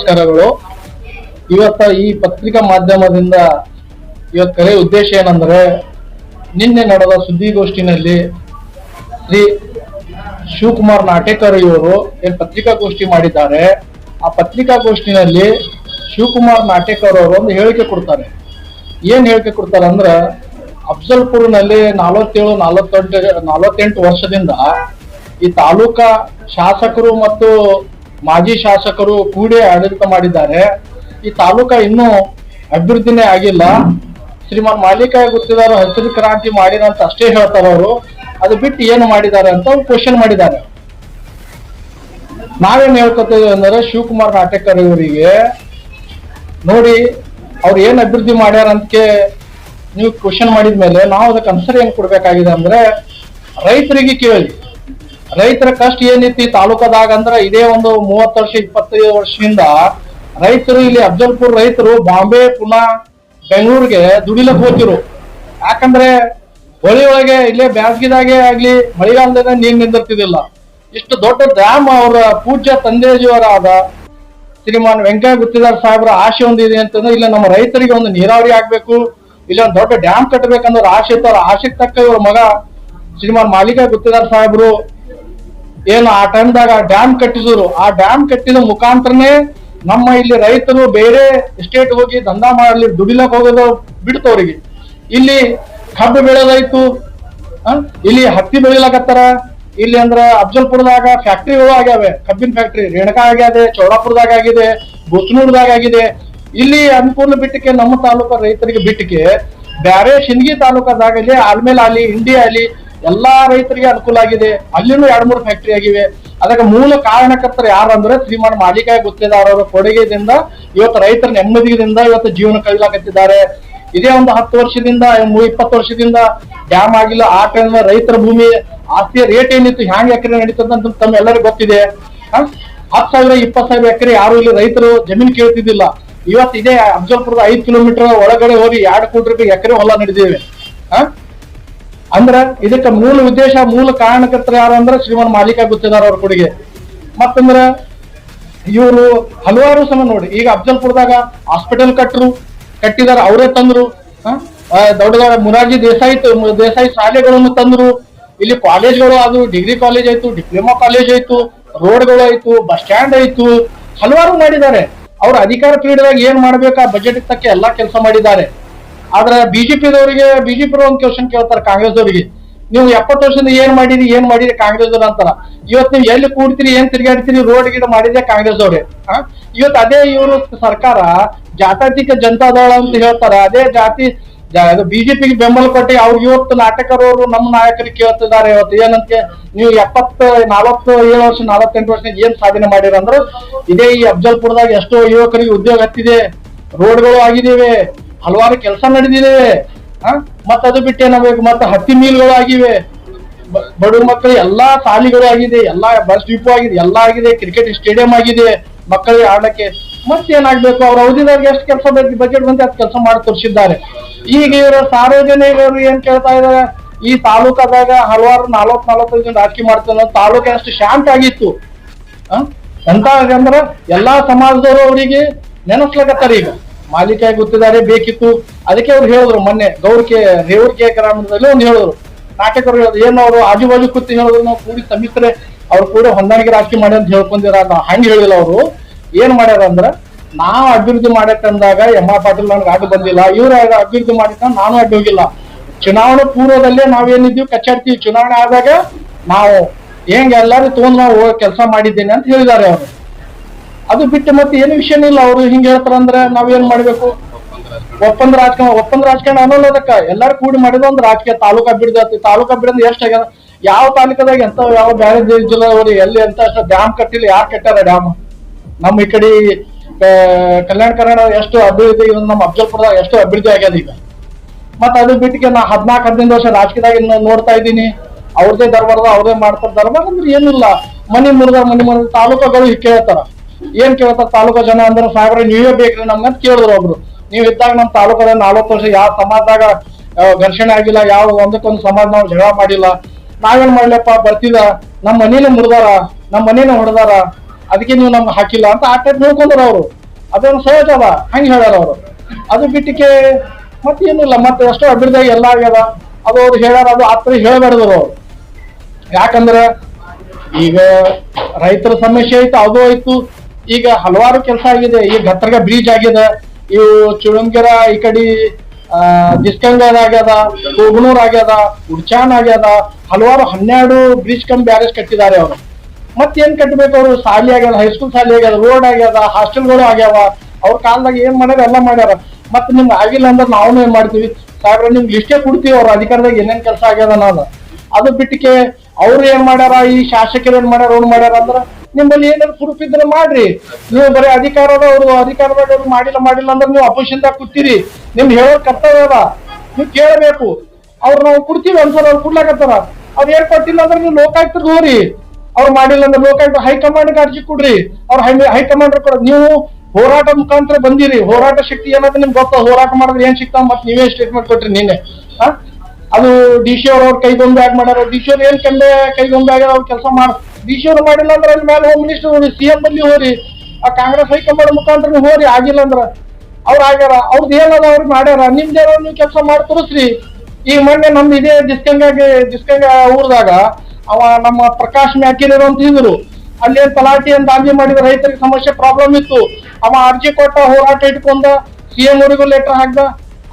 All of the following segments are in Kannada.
ನಮಸ್ಕಾರಗಳು. ಇವತ್ತ ಈ ಪತ್ರಿಕಾ ಮಾಧ್ಯಮದಿಂದ ಇವತ್ತು ಕರೆ ಉದ್ದೇಶ ಏನಂದ್ರೆ, ನಿನ್ನೆ ನಡೆದ ಸುದ್ದಿಗೋಷ್ಠಿನಲ್ಲಿ ಶ್ರೀ ಶಿವಕುಮಾರ್ ನಾಟೇಕರ್ ಇವರು ಏನ್ ಪತ್ರಿಕಾಗೋಷ್ಠಿ ಮಾಡಿದ್ದಾರೆ. ಆ ಪತ್ರಿಕಾಗೋಷ್ಠಿನಲ್ಲಿ ಶಿವಕುಮಾರ್ ನಾಟೇಕರ್ ಅವರು ಒಂದು ಹೇಳಿಕೆ ಕೊಡ್ತಾರೆ. ಏನ್ ಹೇಳಿಕೆ ಕೊಡ್ತಾರೆ ಅಂದ್ರೆ, ಅಫ್ಜಲ್ಪುರ್ನಲ್ಲಿ 48 ವರ್ಷದಿಂದ ಈ ತಾಲೂಕಾ ಶಾಸಕರು ಮತ್ತು ಮಾಜಿ ಶಾಸಕರು ಕೂಡಿ ಆಡಳಿತ ಮಾಡಿದ್ದಾರೆ. ಈ ತಾಲೂಕಾ ಇನ್ನೂ ಅಭಿವೃದ್ಧಿನೇ ಆಗಿಲ್ಲ. ಶ್ರೀಮಾನ್ ಮಾಲಿಕಾಯ ಗುತ್ತಿದಾರ ಹಸಿರು ಕ್ರಾಂತಿ ಮಾಡಿದಂತ ಅಷ್ಟೇ ಹೇಳ್ತಾರೆ ಅವರು. ಅದು ಬಿಟ್ಟು ಏನು ಮಾಡಿದ್ದಾರೆ ಅಂತ ಕ್ವಶನ್ ಮಾಡಿದ್ದಾರೆ. ನಾವೇನ್ ಹೇಳ್ಕೊತೀವಿ ಅಂದ್ರೆ, ಶಿವಕುಮಾರ್ ನಾಟೇಕರ್ ಇವರಿಗೆ ನೋಡಿ ಅವ್ರು ಏನ್ ಅಭಿವೃದ್ಧಿ ಮಾಡ್ಯಾರ ಅಂತ ನೀವು ಕ್ವಶನ್ ಮಾಡಿದ್ಮೇಲೆ ನಾವು ಅದಕ್ಕೆ ಆನ್ಸರ್ ಏನ್ ಕೊಡ್ಬೇಕಾಗಿದೆ ಅಂದ್ರೆ, ರೈತರಿಗೆ ಕೇಳಿ, ರೈತರ ಕಷ್ಟ ಏನಿತ್ತು ಈ ತಾಲೂಕದಾಗ ಅಂದ್ರೆ, ಇದೇ ಒಂದು 30 ವರ್ಷ 25 ವರ್ಷದಿಂದ ರೈತರು ಇಲ್ಲಿ ಅಫ್ಜಲ್ಪುರ್ ರೈತರು ಬಾಂಬೆ ಪುನಾ ಬೆಂಗಳೂರಿಗೆ ದುಡಿಲಕ್ ಹೋಗ್ತಿರು. ಯಾಕಂದ್ರೆ ಹೊಳಿ ಒಳಗೆ ಇಲ್ಲೇ ಬ್ಯಾಸ್ಗಿದಾಗೆ ಆಗ್ಲಿ ಮಳೆಗಾಲದಾಗ ನೀರ್ ನಿಂದಿರ್ತಿದಿಲ್ಲ. ಇಷ್ಟು ದೊಡ್ಡ ಡ್ಯಾಮ್ ಅವರ ಪೂಜ್ಯ ತಂದೆಜಿಯವರಾದ ಶ್ರೀಮಾನ್ ವೆಂಕಯ್ಯ ಗುತ್ತಿದಾರ್ ಸಾಹೇಬ್ರ ಆಶೆ ಒಂದಿದೆ ಅಂತಂದ್ರೆ, ಇಲ್ಲ ನಮ್ಮ ರೈತರಿಗೆ ಒಂದು ನೀರಾವರಿ ಆಗ್ಬೇಕು, ಇಲ್ಲ ಒಂದು ದೊಡ್ಡ ಡ್ಯಾಮ್ ಕಟ್ಟಬೇಕಂದ್ರೆ ಆಶೆ ಇತ್ತು. ಅವ್ರ ಆಶೆಗೆ ತಕ್ಕ ಇವ್ರ ಮಗ ಶ್ರೀಮಾನ್ ಮಾಲಿಕಾಯ ಗುತ್ತಿದಾರ್ ಸಾಹೇಬ್ರು ಏನು ಆ ಟೈಮ್ದಾಗ ಡ್ಯಾಮ್ ಕಟ್ಟಿಸಿದ್ರು. ಆ ಡ್ಯಾಮ್ ಕಟ್ಟಿದ ಮುಖಾಂತರನೇ ನಮ್ಮ ಇಲ್ಲಿ ರೈತರು ಬೇರೆ ಸ್ಟೇಟ್ ಹೋಗಿ ದಂಧಾ ಮಾಡಲಿ ದುಡಿಲಕ್ ಹೋಗೋದು ಬಿಡ್ತು ಅವ್ರಿಗೆ. ಇಲ್ಲಿ ಕಬ್ಬು ಬೆಳೆದಾಯ್ತು, ಇಲ್ಲಿ ಹತ್ತಿ ಬೆಳಿಲಕತ್ತಾರ. ಇಲ್ಲಿ ಅಂದ್ರ ಅಫ್ಜಲ್ಪುರದಾಗ ಫ್ಯಾಕ್ಟ್ರಿಗಳು ಆಗ್ಯಾವೆ, ಕಬ್ಬಿನ ಫ್ಯಾಕ್ಟ್ರಿ ರೇಣಕಾ ಆಗ್ಯಾದೆ, ಚೌಡಾಪುರದಾಗ ಆಗಿದೆ, ಬುಸ್ನೂರ್ದಾಗ ಆಗಿದೆ. ಇಲ್ಲಿ ಅನುಕೂಲ ಬಿಟ್ಟಕ್ಕೆ ನಮ್ಮ ತಾಲೂಕಾ ರೈತರಿಗೆ ಬಿಟ್ಟಕ್ಕೆ ಬ್ಯಾರೆ ಶಿಂದಗಿ ತಾಲೂಕದಾಗಲಿ ಆಲ್ಮೇಲೆ ಅಲ್ಲಿ ಇಂಡಿಯಾ ಅಲ್ಲಿ ಎಲ್ಲಾ ರೈತರಿಗೆ ಅನುಕೂಲ ಆಗಿದೆ. ಅಲ್ಲಿನೂ 2-3 ಫ್ಯಾಕ್ಟ್ರಿ ಆಗಿವೆ. ಅದಕ್ಕೆ ಮೂಲ ಕಾರಣಕರ್ತರು ಯಾರಂದ್ರೆ ಶ್ರೀಮಾನ್ ಮಾಲಿಕಾಯ ಗುತ್ತಿದಾರ್ ಅವರ ಕೊಡುಗೆದಿಂದ ಇವತ್ತು ರೈತರ ನೆಮ್ಮದಿಯಿಂದ ಇವತ್ತು ಜೀವನ ಕಳಿಲಾಕತ್ತಿದ್ದಾರೆ. ಇದೇ ಒಂದು 10 ವರ್ಷದಿಂದ 20 ವರ್ಷದಿಂದ ಡ್ಯಾಮ್ ಆಗಿಲ್ಲ. ಆ ಟೈಮ್ ರೈತರ ಭೂಮಿ ಆಸ್ತಿಯ ರೇಟ್ ಏನಿತ್ತು, ಹ್ಯಾಂಗ್ ಎಕರೆ ನಡೀತದ ಅಂತ ತಮ್ಮೆಲ್ಲರಿಗೂ ಗೊತ್ತಿದೆ. 10,000 20,000 ಎಕರೆ ಯಾರು ಇಲ್ಲಿ ರೈತರು ಜಮೀನು ಕೇಳ್ತಿದ್ದಿಲ್ಲ. ಇವತ್ತು ಇದೇ ಅಫ್ಜಲ್ಪುರದ 5 ಕಿಲೋಮೀಟರ್ ಒಳಗಡೆ ಹೋಗಿ 2 ಕೋಟಿ ರೂಪಾಯಿ ಎಕರೆ ಹೊಲ ನಡೆದಿವೆ. ಅಂದ್ರ ಇದಕ್ಕೆ ಮೂಲ ಉದ್ದೇಶ, ಮೂಲ ಕಾರಣಕರ್ತರು ಯಾರು ಅಂದ್ರೆ ಶ್ರೀಮಾನ್ ಮಾಲಿಕಾಯ ಗುತ್ತಿದಾರ್ ಅವ್ರ ಕೊಡುಗೆ. ಮತ್ತಂದ್ರ ಇವರು ಹಲವಾರು ಸಮ ನೋಡಿ, ಈಗ ಅಫ್ಜಲ್ಪುರದಾಗ ಹಾಸ್ಪಿಟಲ್ ಕಟ್ಟಿದಾರ, ಅವರೇ ತಂದ್ರು. ದೊಡ್ಡ ಮುರಾರ್ಜಿ ದೇಸಾಯಿ ಶಾಲೆಗಳನ್ನು ತಂದ್ರು. ಇಲ್ಲಿ ಕಾಲೇಜ್ಗಳು ಆದವು, ಡಿಗ್ರಿ ಕಾಲೇಜ್ ಆಯ್ತು, ಡಿಪ್ಲೊಮಾ ಕಾಲೇಜ್ ಆಯ್ತು, ರೋಡ್ಗಳು ಆಯ್ತು, ಬಸ್ ಸ್ಟ್ಯಾಂಡ್ ಆಯ್ತು, ಹಲವಾರು ಮಾಡಿದ್ದಾರೆ. ಅವ್ರ ಅಧಿಕಾರ ಪೀರಿಯಡ್ದಾಗ ಏನ್ ಮಾಡ್ಬೇಕಾ ಬಜೆಟ್ ತಕ್ಕ ಎಲ್ಲಾ ಕೆಲಸ ಮಾಡಿದ್ದಾರೆ. ಆದ್ರೆ ಬಿಜೆಪಿ ಒಂದು ಕ್ವಶನ್ ಕೇಳ್ತಾರೆ ಕಾಂಗ್ರೆಸ್ ಅವರಿಗೆ, ನೀವು 70 ವರ್ಷದಿಂದ ಏನ್ ಮಾಡಿರಿ ಕಾಂಗ್ರೆಸ್ ಅವ್ರ ಅಂತಾರ. ಇವತ್ತು ನೀವು ಎಲ್ಲಿ ಕೂಡ್ತೀರಿ, ಏನ್ ತಿರ್ಗಾಡ್ತೀರಿ, ರೋಡ್ ಗಿಡ ಮಾಡಿದ್ರೆ ಕಾಂಗ್ರೆಸ್ ಅವ್ರೆ. ಇವತ್ತು ಅದೇ ಇವರು ಸರ್ಕಾರ ಜಾತ್ಯತೀತ ಜನತಾದಳ ಅಂತ ಹೇಳ್ತಾರ, ಅದೇ ಜಾತಿ ಬಿಜೆಪಿಗೆ ಬೆಂಬಲ ಕೊಟ್ಟು ಅವ್ರು ಇವತ್ತು ನಾಟಕರು ಅವರು ನಮ್ಮ ನಾಯಕರಿಗೆ ಕೇಳ್ತಿದ್ದಾರೆ. ಇವತ್ತು ಏನಂತ, ನೀವು 47 ವರ್ಷ 48 ವರ್ಷ ಏನ್ ಸಾಧನೆ ಮಾಡಿರ ಅಂದ್ರೆ, ಇದೇ ಈ ಅಫ್ಜಲ್ಪುರದಾಗ ಎಷ್ಟೋ ಯುವಕರಿಗೆ ಉದ್ಯೋಗ ಹತ್ತಿದೆ, ರೋಡ್ಗಳು ಆಗಿದ್ದೇವೆ, ಹಲವಾರು ಕೆಲಸ ನಡೆದಿದೆ. ಮತ್ತ ಅದು ಬಿಟ್ಟು ಏನಾಗಬೇಕು, ಮತ್ತೆ ಹತ್ತಿ ಮೀಲ್ಗಳು ಆಗಿವೆ, ಬಡವ್ರ ಮಕ್ಕಳಿಗೆ ಎಲ್ಲಾ ಶಾಲೆಗಳು ಆಗಿದೆ, ಎಲ್ಲಾ ಬಸ್ ಡಿಪೋ ಆಗಿದೆ, ಎಲ್ಲಾ ಆಗಿದೆ, ಕ್ರಿಕೆಟ್ ಸ್ಟೇಡಿಯಂ ಆಗಿದೆ ಮಕ್ಕಳಿಗೆ ಆಡಕ್ಕೆ. ಮತ್ತೇನಾಗ್ಬೇಕು, ಅವ್ರ ಅವಧಿದಾಗ ಎಷ್ಟು ಕೆಲಸ ಬೇಕು ಬಜೆಟ್ ಬಂದು ಅದ್ ಕೆಲಸ ಮಾಡಿ ತೋರಿಸಿದ್ದಾರೆ. ಈಗ ಇವರು ಸಾರ್ವಜನಿಕರು ಏನ್ ಕೇಳ್ತಾ ಇದಾರೆ, ಈ ತಾಲೂಕದಾಗ ಹಲವಾರು 40-45 ಜನ ರಾಜಕೀಯ ಮಾಡ್ತಾರೆ, ತಾಲೂಕ ಅಷ್ಟು ಶಾಂತ ಆಗಿತ್ತು. ಎಂತ ಅಂದ್ರೆ ಎಲ್ಲಾ ಸಮಾಜದವರು ಅವರಿಗೆ ನೆನಸ್ಲಕತ್ತಾರ. ಈಗ ಮಾಲಿಕಾಯ ಗುತ್ತಿದಾರೆ ಬೇಕಿತ್ತು, ಅದಕ್ಕೆ ಅವ್ರು ಹೇಳಿದ್ರು ಮೊನ್ನೆ ರೇವರ್ಕೆ ಗ್ರಾಮದಲ್ಲಿ ಒಂದು ಹೇಳಿದ್ರು, ನಾಟಕರು ಹೇಳಿದ್ರು, ಏನು ಅವರು ಆಜು ಬಾಜು ಕೂತಿ ಹೇಳಿದ್ರು, ನಾವು ಕೂಡಿ ಸಮಿತ್ರೆ ಅವ್ರು ಕೂಡ ಹೊಂದಾಣಿಕೆ ರಾಜಕೀಯ ಮಾಡಿ ಅಂತ ಹೇಳ್ಕೊಂಡಿರ. ಹಂಗೆ ಹೇಳಿಲ್ಲ. ಅವರು ಏನ್ ಮಾಡ್ಯಾರ ಅಂದ್ರ, ನಾವು ಅಭಿವೃದ್ಧಿ ಮಾಡಕ್ಕಂದಾಗ ಎಂ ಆರ್ ಪಾಟೀಲ್ ನನ್ಗೆ ಅಡ್ಡು ಬಂದಿಲ್ಲ, ಇವ್ರ ಅಭಿವೃದ್ಧಿ ಮಾಡಿದ್ದ ನಾನು ಅಡ್ಡು ಹೋಗಿಲ್ಲ. ಚುನಾವಣೆ ಪೂರ್ವದಲ್ಲೇ ನಾವೇನಿದ್ದೀವಿ ಕಚ್ಚಾಡ್ತೀವಿ, ಚುನಾವಣೆ ಆದಾಗ ನಾವು ಹೆಂಗ್ ಎಲ್ಲರೂ ತಗೊಂಡ್ ನಾವು ಕೆಲಸ ಮಾಡಿದ್ದೇನೆ ಅಂತ ಹೇಳಿದ್ದಾರೆ ಅವರು. ಅದು ಬಿಟ್ಟು ಮತ್ತೆ ಏನು ವಿಷಯ ಇಲ್ಲ. ಅವರು ಹಿಂಗ್ ಹೇಳ್ತಾರ ಅಂದ್ರೆ ನಾವೇನ್ ಮಾಡ್ಬೇಕು, ಒಪ್ಪಂದ ರಾಜಕಾರಣ ಅನ್ನೋದಕ್ಕ ಎಲ್ಲಾರು ಕೂಡಿ ಮಾಡಿದ ಒಂದು ರಾಜಕೀಯ. ತಾಲೂಕು ಅಭಿವೃದ್ಧಿ ಎಷ್ಟಾಗ್ಯದ, ಯಾವ ತಾಲೂಕದಾಗ ಎಂತ ಯಾವ ಬೇರೆ ಜಿಲ್ಲೆ ಎಲ್ಲಿ ಎಂತ ಡ್ಯಾಮ್ ಕಟ್ಟಿಲ್ಲ. ಯಾರು ಕಟ್ಟಾರ ಡ್ಯಾಮ್? ನಮ್ಮ ಈ ಕಡೆ ಕಲ್ಯಾಣ ಕರ್ನಾಟಕ ಎಷ್ಟು ಅಭಿವೃದ್ಧಿ, ನಮ್ಮ ಅಫ್ಜಲ್ಪುರದಾಗ ಎಷ್ಟು ಅಭಿವೃದ್ಧಿ ಆಗ್ಯದ ಈಗ. ಮತ್ತ ಅದು ಬಿಟ್ಟಿಗೆ ನಾ 14-15 ವರ್ಷ ರಾಜಕೀಯದಾಗ ನೋಡ್ತಾ ಇದ್ದೀನಿ. ಅವ್ರದೇ ದರ್ಬಾರದ ಅವ್ರದೇ ಮಾಡ್ತಾರ. ದರ್ಬಾರ ಅಂದ್ರೆ ಏನಿಲ್ಲ, ಮನಿ ಮುರಿದ ತಾಲೂಕುಗಳು ಕೇಳ್ತಾರ. ಏನ್ ಕೇಳ್ತಾರ ತಾಲೂಕಾ ಜನ ಅಂದ್ರೆ, ಸಾಹೇಬ್ರೆ ನೀವೇ ಬೇಕ್ರಿ ನಮ್ಗಂತ ಕೇಳಿದ್ರು ಒಬ್ರು. ನೀವ್ ಇದ್ದಾಗ ನಮ್ ತಾಲೂಕದಾಗ 40 ವರ್ಷ ಯಾವ ಸಮಾಜದಾಗ ಘರ್ಷಣೆ ಆಗಿಲ್ಲ, ಯಾವ ಒಂದಕ್ಕೊಂದು ಸಮಾಜ ನಾವು ಜಗಳ ಮಾಡಿಲ್ಲ. ನಾವೇನ್ ಮಾಡ್ಲಪ್ಪ ಬರ್ತಿದ, ನಮ್ಮ ಮನೇನ ಮುರಿದಾರ, ನಮ್ಮ ಮನೇನ ಹೊಡೆದಾರ, ಅದಕ್ಕೆ ನೀವು ನಮ್ಗೆ ಹಾಕಿಲ್ಲ ಅಂತ ಆ ಟೈಪ್ ಹೇಳ್ಕೊಂಡ್ರು ಅವರು. ಅದೊಂದು ಸಹಜ ಅದ, ಹಂಗೆ ಹೇಳ್ಯಾರ ಅವರು. ಅದು ಬಿಟ್ಟಿಕ್ಕೆ ಮತ್ತೇನಿಲ್ಲ. ಮತ್ತೆ ಎಷ್ಟೋ ಅಭಿವೃದ್ಧಿ ಎಲ್ಲ ಆಗ್ಯದ, ಅದು ಅವ್ರು ಹೇಳ್ಯಾರ, ಅದು ಆತರ ಹೇಳ್ಬಾರ್ದ್ರು ಅವ್ರು. ಯಾಕಂದ್ರೆ ಈಗ ರೈತರ ಸಮಸ್ಯೆ ಐತು, ಅದು ಆಯ್ತು. ಈಗ ಹಲವಾರು ಕೆಲಸ ಆಗಿದೆ. ಈಗ ಗತ್ತರ್ಗ ಬ್ರಿಡ್ಜ್ ಆಗಿದೆ, ಇವು ಚುಳಂಗೆರ ಈ ಕಡೆ ದಿಸ್ಕಂಗದ ಆಗ್ಯದ, ಕೋಗನೂರ್ ಆಗ್ಯದ, ಉಡ್ಚಾನ್ ಆಗ್ಯದ, ಹಲವಾರು 12 ಬ್ರಿಡ್ಜ್ ಕಮ್ ಬ್ಯಾರೇಜ್ ಕಟ್ಟಿದ್ದಾರೆ ಅವರು. ಮತ್ತೇನ್ ಕಟ್ಟಬೇಕು ಅವರು? ಶಾಲೆ ಆಗ್ಯದ, ಹೈಸ್ಕೂಲ್ ಶಾಲೆ ಆಗ್ಯದ, ರೋಡ್ ಆಗ್ಯದ, ಹಾಸ್ಟೆಲ್ಗಳು ಆಗ್ಯಾವ. ಅವ್ರ ಕಾಲದಾಗ ಏನ್ ಮಾಡ್ಯಾರ ಎಲ್ಲ ಮಾಡ್ಯಾರ. ಮತ್ತೆ ನಿಮ್ಗೆ ಆಗಿಲ್ಲ ಅಂದ್ರೆ ನಾವು ಏನ್ ಮಾಡ್ತೀವಿ ಸಾಹೇಬ್ರ, ನಿಮ್ಗೆ ಲಿಸ್ಟೇ ಕೊಡ್ತೀವಿ ಅವ್ರ ಅಧಿಕಾರದಾಗ ಏನೇನ್ ಕೆಲಸ ಆಗ್ಯದ ಅನ್ನೋದು. ಅದು ಬಿಟ್ಟಿಗೆ ಅವ್ರು ಏನ್ ಮಾಡ್ಯಾರ, ಈ ಶಾಸಕರು ಏನ್ ಮಾಡ್ಯಾರ, ಅವ್ರು ಮಾಡ್ಯಾರ ಅಂದ್ರ ನಿಮ್ಮಲ್ಲಿ ಏನಾದ್ರು ಪ್ರೂಫ್ ಇದ್ರೆ ಮಾಡ್ರಿ. ನೀವು ಬರೀ ಅಧಿಕಾರದವ್ರು ಮಾಡಿಲ್ಲ ಅಂದ್ರೆ ನೀವು ಅಪೋಸಿಷನ್ದಾಗ ಕೂತೀರಿ. ನಿಮ್ಗೆ ಹೇಳೋ ಕರ್ತವ್ಯ ಅದ, ನೀವು ಕೇಳಬೇಕು. ಅವ್ರು ನಾವು ಕೊಡ್ತೀವಿ ಅನ್ಸರ್, ಅವ್ರು ಕೊಡ್ಲಾಕತ್ತಾರ. ಅವ್ರು ಏನ್ ಕೊಟ್ಟಿಲ್ಲ ಅಂದ್ರೆ ನೀವು ಲೋಕಾಯುಕ್ತರಿಗೆ ಹೋಗ್ರಿ. ಅವ್ರು ಮಾಡಿಲ್ಲ ಅಂದ್ರೆ ಲೋಕಾಯುಕ್ತ ಹೈಕಮಾಂಡ್ಗೆ ಅರ್ಜಿ ಕೊಡ್ರಿ. ಅವ್ರ ಹೈಕಮಾಂಡ್ ಕೊಡ. ನೀವು ಹೋರಾಟ ಮುಖಾಂತರ ಬಂದಿರಿ. ಹೋರಾಟ ಶಕ್ತಿ ಏನಾದ್ರೆ ನಿಮ್ಗೆ ಗೊತ್ತ. ಹೋರಾಟ ಮಾಡಿದ್ರೆ ಏನ್ ಸಿಗ್ತಾವ, ಮತ್ತೆ ನೀವೇ ಸ್ಟೇಟ್ಮೆಂಟ್ ಕೊಟ್ರಿ ನಿನ್ನೆ. ಅದು ಡಿ ಸಿ ಅವ್ರ ಕೈಗೊಂಬೆ ಆಗಿ ಮಾಡ್ಯಾರ. ಡಿ ಸಿ ಅವ್ರು ಏನ್ ಕೈಗೊಂಬೆ ಆಗ್ಯಾರ, ಅವ್ರ ಕೆಲಸ ಮಾಡ. ಡಿ ಸಿ ಅವ್ರು ಮಾಡಿಲ್ಲ ಅಂದ್ರೆ ಅಲ್ಲಿ ಮೇಲೆ ಹೋಮ್ ಮಿನಿಸ್ಟರ್ ಹೋಗಿ, CM ಬಲ್ಲಿ ಹೋರಿ, ಆ ಕಾಂಗ್ರೆಸ್ ಹೈಕಮಾಂಡ್ ಮುಖಾಂತರ ನೀವು ಹೋರಿ. ಆಗಿಲ್ಲ ಅಂದ್ರ ಅವ್ರು ಆಗ್ಯಾರ, ಅವ್ರದ್ದು ಏನದ ಅವ್ರು ಮಾಡ್ಯಾರ. ನಿಮ್ದೇನೋ ನೀವು ಕೆಲಸ ಮಾಡಿ ತೋರಿಸ್ರಿ. ಈಗ ಮೊನ್ನೆ ನಮ್ದು ಇದೇ ದಿಸ್ಕಂಗ ಊರ್ದಾಗ ಅವ ನಮ್ಮ ಪ್ರಕಾಶ್ ಮ್ಯಾಕಿನೇರು ಅಂತ ಇದ್ರು. ಅಲ್ಲಿ ತಲಾಟಿ ಅಂತ ಅರ್ಜಿ ಮಾಡಿದ, ರೈತರಿಗೆ ಸಮಸ್ಯೆ ಪ್ರಾಬ್ಲಮ್ ಇತ್ತು. ಅವ ಅರ್ಜಿ ಕೊಟ್ಟ, ಹೋರಾಟ ಇಟ್ಕೊಂಡ, CM ಅವರಿಗೂ ಲೆಟರ್ ಹಾಕ್ದ.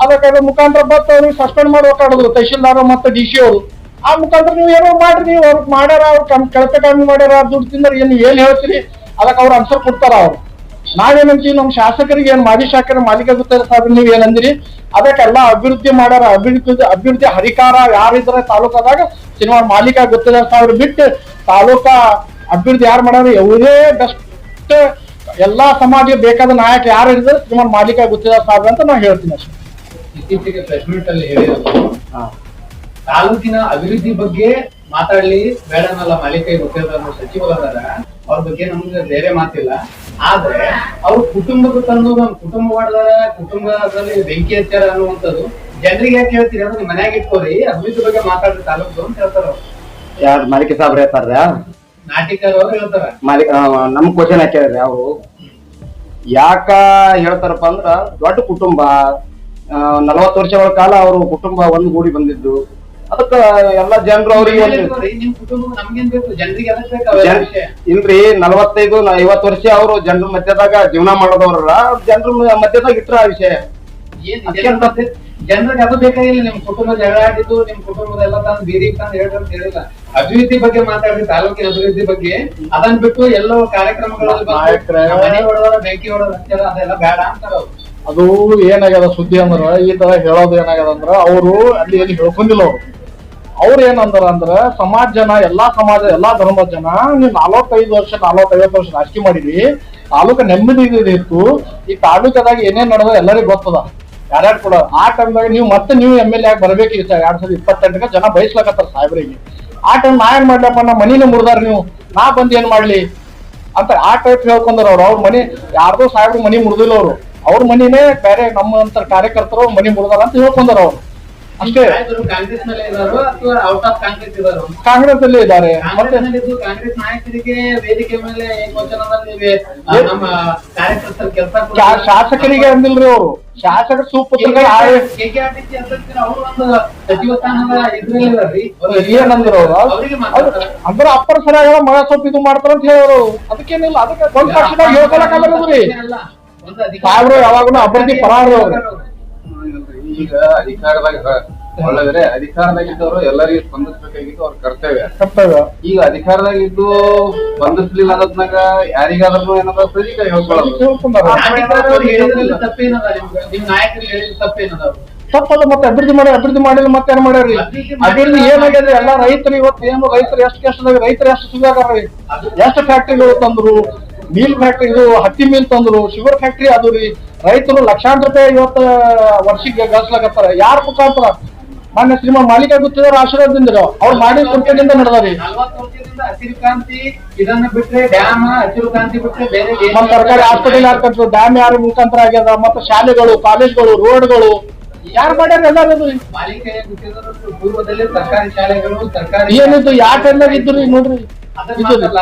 ಅದಕ್ಕೆ ಮುಖಾಂತರ ಬತ್ತ ಅವ್ರಿಗೆ ಸಸ್ಪೆಂಡ್ ಮಾಡ್ಬೇಕಾಡಿದ್ರು ತಹಶೀಲ್ದಾರ್ ಮತ್ತೆ ಡಿ ಸಿ ಅವರು. ಆ ಮುಖಾಂತರ ನೀವು ಏನೋ ಮಾಡ್ರಿ. ನೀವು ಅವ್ರಿಗೆ ಮಾಡ್ಯಾರ, ಅವ್ರು ಕಳಪೆ ಕಮ್ಮಿ ಮಾಡ್ಯಾರ, ದುಡ್ಡು ತಿಂದ್ರೆ ಏನ್ ಹೇಳ್ತೀರಿ, ಅದಕ್ಕೆ ಅವ್ರು ಆನ್ಸರ್ ಕೊಡ್ತಾರ ಅವ್ರು. ನಾವೇನಂತೀವಿ, ನಮ್ ಶಾಸಕರಿಗೆ ಏನ್ ಮಾಜಿ ಶಾಸಕರ ಮಾಲೀಕ ಗೊತ್ತಿಲ್ಲ ಸಾಹೇಬ್ರ, ನೀವ್ ಏನಂದಿರಿ ಅದಕ್ಕೆಲ್ಲ ಅಭಿವೃದ್ಧಿ ಮಾಡ್ಯಾರ. ಅಭಿವೃದ್ಧಿ ಹರಿಕಾರ ಯಾರಿದ್ರೆ ತಾಲೂಕದಾಗ ಸಿನಿಮಾ ಮಾಲೀಕ ಗೊತ್ತಿಲ್ಲ ಸಾಹೇಬ್ರ ಬಿಟ್ಟು ತಾಲೂಕಾ ಅಭಿವೃದ್ಧಿ ಯಾರು ಮಾಡ್ಯಾರ, ಯಾವುದೇ ಬೆಸ್ಟ್ ಎಲ್ಲಾ ಸಮಾಜಕ್ಕೆ ಬೇಕಾದ ನಾಯಕ ಯಾರು ಇದ್ರೆ ಸಿನಿಮಾ ಮಾಲೀಕ ಗೊತ್ತಿಲ್ಲ ಸಾಹೇಬ್ರ ಅಂತ ನಾ ಹೇಳ್ತೀನಿ ಅಷ್ಟೇ. ಇತ್ತೀಚೆಗೆ ಪ್ರೆಸ್ ಮೀಟ್ ಅಲ್ಲಿ ಹೇಳಿರೋದು ತಾಲೂಕಿನ ಅಭಿವೃದ್ಧಿ ಬಗ್ಗೆ ಮಾತಾಡ್ಲಿ ಬೇಡ ಅನ್ನಲ್ಲ, ಮಾಲೀಕ ಗೊತ್ತಿಲ್ಲ ಸಚಿವರಾದಾರ, ಅವ್ರ ಬಗ್ಗೆ ನಮ್ಗೆ ಬೇರೆ ಮಾತಿಲ್ಲ. ಆದ್ರೆ ಅವ್ರ ಕುಟುಂಬದ ತಂದು ನಮ್ ಕುಟುಂಬ ಮಾಡಿದಾರ, ಕುಟುಂಬದಲ್ಲಿ ಬೆಂಕಿ ಹಚ್ಚಾರ ಅನ್ನುವಂಥದ್ದು ಜನರಿಗೆ ಯಾಕೆ ಹೇಳ್ತೀರಿ? ಅಂದ್ರೆ ಮನ್ಯಾಗ ಇಟ್ಕೋರಿ, ಅಭಿವೃದ್ಧಿ ಬಗ್ಗೆ ಮಾತಾಡ್ರಿ ತಾಲೂಕು ಅಂತ ಹೇಳ್ತಾರ. ಯಾರು ಮಾಲಿಕೆ ಸಾಬ್ರ ಹೇಳ್ತಾರ, ನಾಟಿಕರ್ ಅವ್ರು ಹೇಳ್ತಾರ. ನಮ್ ಕ್ವಶನ್ ಹಾಕ್ಯಾರ ಅವ್ರು. ಯಾಕ ಹೇಳ್ತಾರಪ್ಪ ಅಂದ್ರ ದೊಡ್ಡ ಕುಟುಂಬ, 40 ವರ್ಷಗಳ ಕಾಲ ಅವರು ಕುಟುಂಬ ಒಂದ್ಗೂಡಿ ಬಂದಿದ್ದು. ಅದಕ್ಕ ಎಲ್ಲಾ ಜನರು ಅವ್ರಿಗೆ ನಿಮ್ ಕುಟುಂಬ ನಮ್ಗೇನ್ ಬೇಕು, ಜನರಿಗೆ ಇಲ್ರಿ. 45-50 ವರ್ಷ ಅವರು ಜನರ ಮಧ್ಯದಾಗ ಜೀವನ ಮಾಡೋದವ್ರಲ್ಲ, ಜನರ ಮಧ್ಯದಾಗ ಇಟ್ರ ಆ ವಿಷಯ ಜನರಿಗೆ ಅದು ಬೇಕಾಗಿಲ್ಲ. ನಿಮ್ ಕುಟುಂಬ ಜಗಳ ಆಡಿದ್ದು, ನಿಮ್ ಕುಟುಂಬದೆಲ್ಲ ತಂದು ಬೀದಿಗೆ ತಂದು ಹೇಳ್ರಿ ಹೇಳಿಲ್ಲ. ಅಭಿವೃದ್ಧಿ ಬಗ್ಗೆ ಮಾತಾಡ್ರಿ, ತಾಲೂಕಿನ ಅಭಿವೃದ್ಧಿ ಬಗ್ಗೆ. ಅದನ್ನ ಬಿಟ್ಟು ಎಲ್ಲೋ ಕಾರ್ಯಕ್ರಮಗಳಲ್ಲಿ ಮನೆ ಹೊಡೆದವರ ಬೆಂಕಿ ಹೊಡೆದ ಅದೆಲ್ಲ ಬೇಡ ಅಂತಾರ ಅವ್ರು. ಅದು ಏನಾಗ್ಯದ ಸುದ್ದಿ ಅಂದ್ರ, ಈ ತರ ಹೇಳೋದು ಏನಾಗ್ಯದ ಅಂದ್ರ, ಅವರು ಅಲ್ಲಿ ಎಲ್ಲಿ ಹೇಳ್ಕೊಂಡಿಲ್ಲ. ಅವ್ರು ಏನಂದಾರ ಅಂದ್ರ, ಸಮಾಜ ಜನ, ಎಲ್ಲಾ ಸಮಾಜ, ಎಲ್ಲಾ ಧರ್ಮದ ಜನ, ನೀವು 45 ವರ್ಷ 40-50 ವರ್ಷ ರಾಜಕೀಯ ಮಾಡಿದ್ವಿ, ತಾಲೂಕ ನೆಮ್ಮದಿ ಇತ್ತು. ಈ ತಾಲೂಕದಾಗ ಏನೇನ್ ನಡೆದ ಎಲ್ಲರಿಗೂ ಗೊತ್ತದ, ಯಾರ್ಯಾರು ಕೂಡ. ಆ ಟೈಮ್ದಾಗ ನೀವು MLA ಆಗಿ ಬರ್ಬೇಕು. 2028 ಜನ ಬಯಸ್ಲಕತ್ತಾರ ಸಾಹೇಬ್ರಿಗೆ. ಆ ಟೈಮ್ ನಾ ಏನ್ ಮಾಡ್ಲಪ್ಪ, ನಾ ಮನಿನ ಮುರಿದಾರ, ನಾ ಬಂದ್ ಏನ್ ಮಾಡ್ಲಿ ಅಂತ ಆ ಟೈಪ್ ಹೇಳ್ಕೊಂಡ್ರ ಅವ್ರು. ಅವ್ರ ಮನಿ ಯಾರ್ದೋ ಸಾಹೇಬ್ರ ಮನಿ ಮುರಿದಿಲ್ಲ ಅವ್ರು. ಅವ್ರ ಮನಿನೇ ಬೇರೆ ನಮ್ಮಂತ ಕಾರ್ಯಕರ್ತರು ಮನಿ ಮುರಿದಾರ ಅಂತ ಹೇಳ್ಕೊಂಡಾರ ಅವ್ರು ಅಷ್ಟೇ. ಕಾಂಗ್ರೆಸ್ ನಲ್ಲಿ ಇದಾರೋ ಅಥವಾ ಔಟ್ ಆಫ್ ಕಾಂಗ್ರೆಸ್ ಇದಾರೋ? ಕಾಂಗ್ರೆಸ್ ಅಲ್ಲಿ ಇದ್ದಾರೆ. ಮತ್ತೆ ಕಾಂಗ್ರೆಸ್ ನಾಯಕರಿಗೆ ವೇದಿಕೆ ಮೇಲೆ ನಮ್ಮ ಕಾರ್ಯಕರ್ತರ ಕೆಲಸ ಶಾಸಕರಿಗೆ ಅಂದಿಲ್ರಿ ಅವರು. ಶಾಸಕರು ಸುಪುತ್ರಗಳು ಅವರು ಒಂದು ಸಚಿವ ಸ್ಥಾನದ ಇದ್ರಲ್ಲಿ ಏನಂದ್ರು ಅವ್ರು ಅಂದ್ರೆ ಅಪ್ಪರ ಸರಿಯಾಗ ಮಗ ಸ್ವಲ್ಪ ಇದು ಮಾಡ್ತಾರ ಅಂತ ಹೇಳೋರು. ಅದಕ್ಕೇನಿಲ್ಲ, ಅದಕ್ಕೆ ಒಂದ್ ಪಕ್ಷದಾಗ ಹೇಳ್ಕೊಳಕ್ಕಾಗಲ್ರಿ. ಸಾಹೇಬ್ರು ಯಾವಾಗಲೂ ಅಭಿವೃದ್ಧಿ ಪರಾರು. ಈಗ ಅಧಿಕಾರದಾಗ ಒಳ್ಳೆದ್ರೆ ಅಧಿಕಾರದಾಗಿದ್ದವರು ಎಲ್ಲರಿಗೂ ಸ್ಪಂದಿಸಬೇಕಾಗಿದ್ದು ಅವ್ರ ಕರ್ತವ್ಯ. ಈಗ ಅಧಿಕಾರದಾಗಿದ್ದು ಸ್ಪಂದಿಸ್ಲಿಲ್ಲ ಅನ್ನೋದ್ನಾಗ ಯಾರಿಗಾದ್ರೂ ಏನಾದ್ರು ಸರಿಗ ತಪ್ಪದ. ಮತ್ತೆ ಅಭಿವೃದ್ಧಿ ಮಾಡಿಲ್ಲ ಮತ್ತೆ ಏನ್ ಮಾಡ್ಯಾರಿ? ಅಭಿವೃದ್ಧಿ ಏನಾಗ್ಯದ? ಎಲ್ಲಾ ರೈತರು ಇವತ್ತು ಏನು, ರೈತರು ಎಷ್ಟು ಕಷ್ಟದಾಗ, ರೈತರು ಎಷ್ಟು ಸುಧಾರ, ಎಷ್ಟು ಫ್ಯಾಕ್ಟ್ರಿಗಳು ತಂದ್ರು, ಮೀಲ್ ಫ್ಯಾಕ್ಟ್ರಿ, ಇದು ಹತ್ತಿ ಮೀಲ್ ತಂದ್ರು, ಶುಗರ್ ಫ್ಯಾಕ್ಟ್ರಿ ಅದು ರೀ. ರೈತರು ಲಕ್ಷಾಂತರ ರೂಪಾಯಿ ಇವತ್ತು ವರ್ಷಕ್ಕೆ ಗಳಿಸ್ಲಾಕತ್ತಾರ. ಯಾರ ಮುಖಾಂತರ? ಮಾನ್ಯ ಶ್ರೀಮಾನ್ ಮಾಲೀಕ ಗೊತ್ತಿದಾರ ಆಶೀರ್ವಾದದಿಂದ ಅವ್ರು ಮಾಡಿ ಕೊಟ್ಟಿನಿಂದ ನಡೆದಾರಿ. 40 ವರ್ಷದಿಂದ ಹಸಿರು ಕ್ರಾಂತಿ ಇದನ್ನ ಬಿಟ್ರೆ ಡ್ಯಾಮ್, ಹಸಿರು ಕ್ರಾಂತಿ ಬಿಟ್ರೆ ಬೇರೆ ಸರ್ಕಾರಿ ಹಾಸ್ಪಿಟಲ್ ಯಾರು ಕಟ್ರು? ಡ್ಯಾಮ್ ಯಾರ ಮುಖಾಂತರ ಆಗ್ಯದ? ಮತ್ತೆ ಶಾಲೆಗಳು, ಕಾಲೇಜ್ಗಳು, ರೋಡ್ಗಳು ಯಾರು ಮಾಡ್ಯಾರ? ಎಲ್ಲಾರು ಮಾಲೀಕ ಪೂರ್ವದಲ್ಲಿ ಸರ್ಕಾರಿ ಶಾಲೆಗಳು, ಸರ್ಕಾರಿ ಏನಿದ್ದು ಯಾವ ಟೈಮ್ನಾಗ ಇದ್ರಿ ನೋಡ್ರಿ. ಅದಲ್ಲ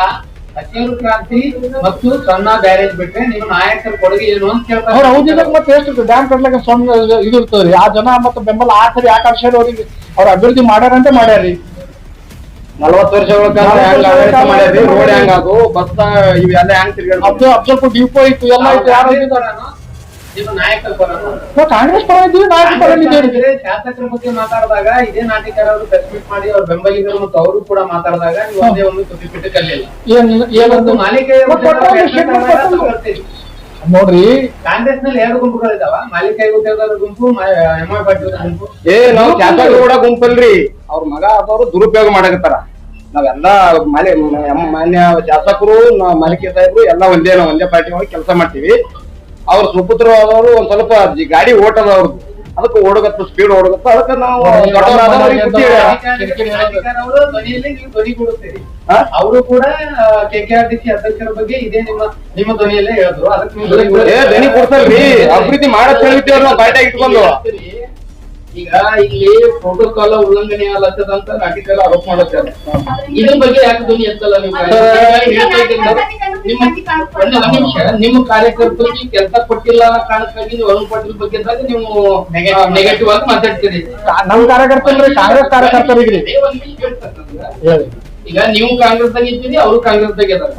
ಹಸಿರು ಕ್ರಾಂತಿ ಮತ್ತು ಸಣ್ಣ ಬ್ಯಾರೇಜ್ ಬಿಟ್ರೆ ನಿಮ್ಮ ನಾಯಕರ ಕೊಡುಗೆ ಏನು ಅಂತ ಅವ್ರ ಕೇಳ್ತಾರೆ. ಅವಧಿದಾಗ ಮತ್ತೆ ಎಷ್ಟು ಡ್ಯಾಮ್ ಕಟ್ಲಾಕ ಸ್ವಂತ ಇದು ಇರ್ತದ್ರಿ ಆ ಜನ ಮತ್ತೆ ಬೆಂಬಲ ಆ ಸರಿ ಆಕರ್ಷಣೆ ಅವ್ರಿಗೆ ಅವ್ರ ಅಭಿವೃದ್ಧಿ ಮಾಡ್ಯಾರಂತೆ ಮಾಡ್ಯಾರಿ 40 ವರ್ಷಗಳ ಕಾಲ ಹೆಂಗ್ ಆಡಳಿತ ಮಾಡ್ಯಾರಿ, ರೋಡ್ ಹೆಂಗ್ ಅದು ಬಸ್ ಇವೆಲ್ಲ ಹೆಂಗ್ ತಿರ್ಗಾಡ್ಬೇಕು. ಅಫ್ಜಲ್ಪುರ್ ಡಿಪೋ ಇತ್ತು ಎಲ್ಲ ಇತ್ತು ಯಾರು ನಿಮ್ಮ ನಾಯಕರ ಪರನೋ? ಕಾಂಗ್ರೆಸ್ ಪರ ಇದ್ದೀವಿ ನಾಯಕ ಪರ ಇದ್ದೀವಿ. ಶಾಸಕರ ಬಗ್ಗೆ ಮಾತಾಡಿದಾಗ ಇದೇ ನಾಟಿಕರ ಅವರು ಪ್ರೆಸ್ ಮೀಟ್ ಮಾಡಿ ಅವ್ರ ಬೆಂಬಲಿಗರು ಮತ್ತು ಅವರು ಕೂಡ ಮಾತಾಡಿದಾಗ ನೀವು ಒಂದೇ ಒಂದು ತುದಿಪಿಟ್ಟು ಕಲಿಯಲ್ಲ. ಏನಂದು ಮಾಲಿಕೆಯ ನೋಡ್ರಿ ಕಾಂಗ್ರೆಸ್ ನಲ್ಲಿ 2 ಗುಂಪುಗಳಿದಾವ, ಮಾಲಿಕೆಯ ಉದ್ಯೋಗದ ಗುಂಪು, ಎಂ ಆರ್ ಪಾಟೀಲ್ ಗುಂಪು. ನಾವು ಶಾಸಕರು ಕೂಡ ಗುಂಪಲ್ರಿ, ಅವ್ರ ಮಗ ಆದವ್ರು ದುರುಪಯೋಗ ಮಾಡಕತ್ತಾರ. ನಾವೆಲ್ಲ ಮಾನ್ಯ ಶಾಸಕರು ಮಾಲಿಕೆ ಸಾಹೇಬ್ರು ಎಲ್ಲ ಒಂದೇ ಪಾರ್ಟಿ ಒಳಗೆ ಕೆಲಸ ಮಾಡ್ತೀವಿ. ಅವ್ರ ಸುಪುತ್ರ ಆದವರು ಒಂದ್ ಸ್ವಲ್ಪ ಗಾಡಿ ಓಟದ ಅವ್ರದ್ದು, ಅದಕ್ಕೆ ಓಡಗತ್ತ ಸ್ಪೀಡ್ ಓಡಗತ್ತ, ಅದಕ್ಕೆ ನಾವು ಅವರು ಧ್ವನಿಯಲ್ಲಿ ನೀವು ಧ್ವನಿ ಕೊಡುತ್ತೀರಿ. ಅವರು ಕೂಡ ಕೆಕೆಆರ್ಟಿಸಿ ಅಧ್ಯಕ್ಷರ ಬಗ್ಗೆ ಇದೇ ನಿಮ್ಮ ಧ್ವನಿಯಲ್ಲೇ ಹೇಳಿದ್ರು. ಅದಕ್ಕೆ ನೀವು ಧ್ವನಿ ಕೊಡ್ಸಲ್ರಿ, ಅಭಿವೃದ್ಧಿ ಮಾಡಕ್ ಹೇಳಿದ್ದೇವ್ರಿ ನಾವು ಬಾಯ್ಟಾಗ ಇಟ್ಕೊಂಡು. ಈಗ ಇಲ್ಲಿ ಪ್ರೋಟೋಕಾಲ್ ಉಲ್ಲಂಘನೆ ಆಗತ್ತದಂತ ನಾಟಿಕಲ್ ಆರೋಪ ಮಾಡುತ್ತಾರೆ. ಇದ್ರ ಬಗ್ಗೆ ಯಾಕೆ ಧ್ವನಿ ಎತ್ತಲ್ಲ ನೀವು? ಒಂದ್ ನಿಮಿಷ, ನಿಮ್ಮ ಕಾರ್ಯಕರ್ತರಿಗೆ ಕೆಲಸ ಕೊಟ್ಟಿಲ್ಲ ಕಾರಣಕ್ಕಾಗಿ ನೀವು ಅರುಣ್ ಪಾಟೀಲ್ ಬಗ್ಗೆ ನೀವು ನೆಗೆಟಿವ್ ಆಗಿ ಮಾತಾಡ್ತೀರಿ. ನಮ್ ಕಾರ್ಯಕರ್ತರಿ ಕಾಂಗ್ರೆಸ್ ಕಾರ್ಯಕರ್ತರಿಗ್ರಿ ಒಂದ್ ನಿಮಿಷ ಹೇಳ್ತಾರೆ ನನಗೆ. ಹೇಳಿ. ಈಗ ನೀವು ಕಾಂಗ್ರೆಸ್ ದಾಗ ಇದ್ದೀರಿ, ಅವರು ಕಾಂಗ್ರೆಸ್ ದಾಗ ಇದ್ದಾರೆ.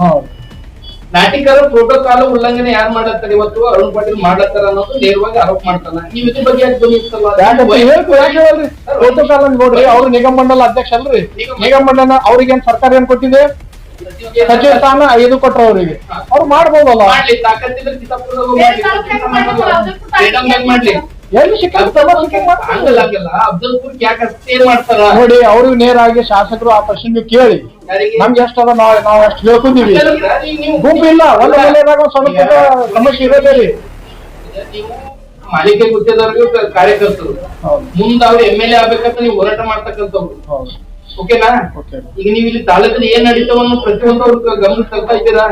ನಾಟಿಕರ ಪ್ರೋಟೋಕಾಲ್ ಉಲ್ಲಂಘನೆ ಯಾರು ಮಾಡತ್ತಾರೆ ಇವತ್ತು? ಅರುಣ್ ಪಾಟೀಲ್ ಮಾಡತ್ತಾರ ಅನ್ನೋದು ನೇರವಾಗಿ ಆರೋಪ ಮಾಡ್ತಾನ. ನೀವು ಇದ್ರ ಬಗ್ಗೆ ಯಾಕೆ ಧ್ವನಿ ಎತ್ತಲ್ಲ? ಪ್ರೋಟೋಕಾಲ್ ನೋಡ್ರಿ, ಅವ್ರು ನಿಗಮ ಮಂಡಲ ಅಧ್ಯಕ್ಷ ಅಲ್ರಿ. ನಿಗಮ ಮಂಡಲ ಅವ್ರಿಗೇನ್ ಸರ್ಕಾರ ಏನ್ ಕೊಟ್ಟಿದೆ? ಸಚಿವ ಸ್ಥಾನ 5 ಕೊಟ್ರ ಅವ್ರಿಗೆ. ಅವ್ರು ಮಾಡ್ಬೋದಲ್ಲ, ಮಾಡ್ಲಿ, ತಾಕತ್ತಿದ್ರೆ ಚಿತ್ತಾಪುರದಾಗ ಮಾಡ್ಲಿ. ಎಲ್ಲಿ ಹಂಗಲ್ಲ ಅಫ್ಜಲ್ಪುರ್ ಯಾಕೆ ಏನ್ ಮಾಡ್ತಾರ ನೋಡಿ. ಅವ್ರಿಗೆ ನೇರಾಗಿ ಶಾಸಕರು ಆ ಪ್ರಶ್ನೆ ಕೇಳಿ, ನಮ್ಗೆ ಎಷ್ಟದ ನಾವ್ ಎಷ್ಟು ಹೇಳ್ಕೊಂಡಿವಿ. ಗುಂಪು ಇಲ್ಲ, ಒಂದು ಮನೆಯಾಗ ಸ್ವಲ್ಪ ಸಮಸ್ಯೆ ಇರೋದೇ ರೀ. ನೀವು ಮಾಲಿಕೆ ಗುತ್ತೇದಾರರು ಕಾರ್ಯಕರ್ತರು ಮುಂದೆ ಅವ್ರು MLA ಆಗ್ಬೇಕಂತ ನೀವು ಹೋರಾಟ ಮಾಡ್ತಕ್ಕಂಥವ್ರು, ಓಕೆನಾ? ಈಗ ನೀವು ಇಲ್ಲಿ ತಾಲೂಕಲ್ಲಿ ಏನ್ ನಡೀತಾವನ್ನು ಪ್ರತಿಯೊಂದು ಅವ್ರ ಗಮನಕ್ಕೆ ತರ್ತಾ ಇದ್ದೀರಾ?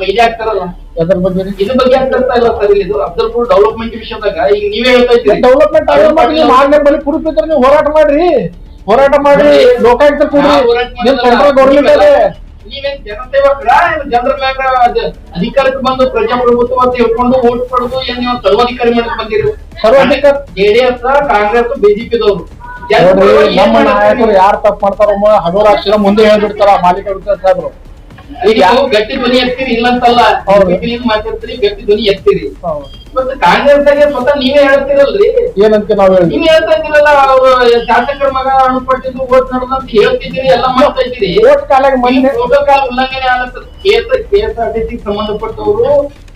ಇದೇ ಆಗ್ತಾರಲ್ಲ, ಅದ್ರ ಬಗ್ಗೆ ಇದ್ರ ಬಗ್ಗೆ ಯಾಕೆ ತರ್ತಾ ಇಲ್ಲ ಸರ್? ಇದು ಅಫ್ಜಲ್ಪುರ್ ಡೆವಲಪ್ಮೆಂಟ್ ವಿಷಯದಾಗ ಈಗ ನೀವೇ ಹೇಳ್ತಾ ಇದ್ದೀರಿ ಡೆವಲಪ್ಮೆಂಟ್ ಬಳಿ ಪ್ರೂಫ್ ಇದ್ರೆ ನೀವು ಹೋರಾಟ ಮಾಡ್ರಿ, ಲೋಕಾಯುಕ್ತ ಕೊಡ್ರಿ. ಸೆಂಟ್ರಲ್ ಗೌರ್ಮೆಂಟ್ ಅದೇ ನೀವೇನ್ ಜನಸೇವಕರ? ಜನರ ಮ್ಯಾಗ ಅಧಿಕಾರಕ್ಕೆ ಬಂದು ಪ್ರಜಾಪ್ರಭುತ್ವ ಅಂತ ಹೇಳ್ಕೊಂಡು ಓಟ್ ಪಡೆದು ಏನ್ ನೀವು ಸರ್ವಾಧಿಕಾರಿ ಮಾಡಕ್ ಬಂದಿರಿ? ಸರ್ವಾಧಿಕಾರಿ JDS, ಕಾಂಗ್ರೆಸ್, ಬಿಜೆಪಿದವರು ನಮ್ಮ ನಾಯಕರು ಯಾರು ತಪ್ಪು ಮಾಡ್ತಾರೋ ಹಗರಾಕ್ಷರ ಮುಂದೆ ಹೇಳ್ಬಿಡ್ತಾರ ಮಾಲೀಕ ಸಾಹೇಬ್ರು. ಈಗ ಗಟ್ಟಿ ಧ್ವನಿ ಎತ್ತೀರಿ, ಇಲ್ಲಂತಲ್ಲ, ಮಾತಾಡ್ತೀರಿ, ಗಟ್ಟಿ ಧ್ವನಿ ಎತ್ತೀರಿ. ಮತ್ತೆ ಕಾಂಗ್ರೆಸ್ ದಾಗೆ ಸ್ವತಃ ನೀವೇ ಹೇಳ್ತೀರಲ್ರಿ, ಏನಂತ ನಾವ್ ಹೇಳಿ ನೀವ್ ಹೇಳ್ತಾ ಇದ್ದೀರಲ್ಲ, ಅವ್ರು ಶಾಸಕರ ಮಗ ಅನುಪಟ್ಟಿದ್ದು ಓಟ್ ನಡೆದಂತ ಹೇಳ್ತಿದ್ದೀರಿ, ಎಲ್ಲ ಮಾಡ್ತಾ ಇದ್ದೀರಿ. ಓಟ್ ಕಾಲಾಗ ಮೊನ್ನೆ ಪ್ರೋಟೋಕಾಲ್ ಉಲ್ಲಂಘನೆ ಆಗತ್ತೆ. KSRTC ಸಂಬಂಧಪಟ್ಟವರು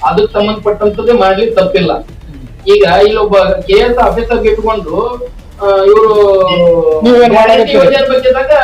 ಅದಕ್ಕೆ ಸಂಬಂಧಪಟ್ಟಂತದ್ದೇ ಮಾಡ್ಲಿಕ್ಕೆ ತಪ್ಪಿಲ್ಲ. ಈಗ ಇಲ್ಲೊಬ್ಬ KS ಆಫೀಸರ್ ಇಟ್ಕೊಂಡು ಇವರು ನೀವೇನ್ ಬಗ್ಗೆ